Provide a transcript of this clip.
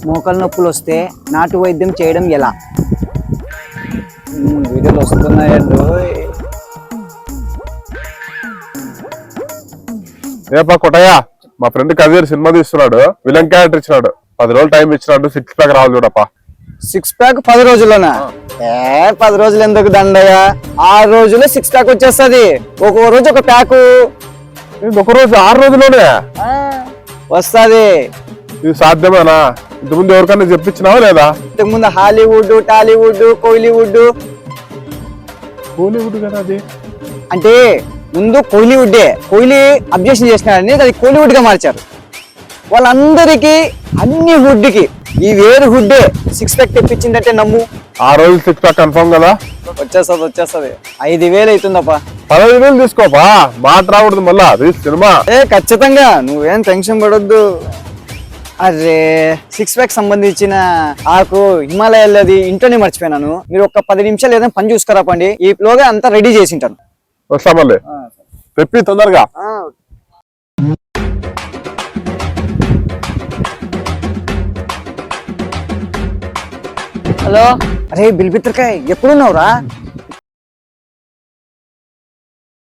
మోకాలు నొప్పులు వస్తే నాటు వైద్యం చేయడం ఎలా? వీడియోలు వస్తున్నాయండి. ఏపా కొట్టయ్యా, మా ఫ్రెండ్ కదీర్ సినిమా తీస్తున్నాడు, విలన్ క్యారెక్టర్ ఇచ్చినాడు, 10 రోజులు టైం ఇచ్చినాడు, 6 ప్యాక్ రావాలి చూడప్పా. 6 ప్యాక్ 10 రోజుల్లోనా? 10 రోజులు ఎందుకు దండయ్య, 6 రోజుల్లో 6 ప్యాక్ వచ్చేస్తుంది. ఒక్కో రోజు ఒక ప్యాకు. ఒక రోజు 6 రోజుల్లోనే వస్తుంది. ఇది సాధ్యమేనా? ఇంతకుముందు ఎవరికన్నా చెప్పించినావా లేదా? ఇంతకుముందు హాలీవుడ్, టాలీవుడ్, కోహ్లీవుడ్. కోహ్లీవుడ్ కదా అది. అంటే ముందు కోహ్లీవుడ్డే, కోహ్లీ అబ్జెక్షన్ చేసినారని అది కోహ్లీవుడ్ గా మార్చారు. వాళ్ళందరికీ అన్ని హుడ్కి ఈ వేరు హుడ్డే 6 ప్యాక్ తెప్పించిందంటే నమ్ము. 6 రోజులు 6 ప్యాక్ కన్ఫర్మ్ కదా? వచ్చేస్తుంది. 5,000 అవుతుందప్పా. 15,000 తీసుకోపా, మాట రాకూడదు మళ్ళా, అది సినిమా. ఖచ్చితంగా, నువ్వేం టెన్షన్ పడొద్దు. అరే 6 ప్యాక్ సంబంధించిన ఆకు హిమాలయాలది ఇంట్లోనే మర్చిపోయినాను. మీరు ఒక 10 నిమిషాలు ఏదైనా పని చూసుకురాపండి, ఈ లోగా అంతా రెడీ చేసి ఉంటాను. వస్తా మళ్ళీ, తెప్పి తొందరగా. హలో, అరే బిల్బిత్రకాయ్ ఎప్పుడున్నావురా?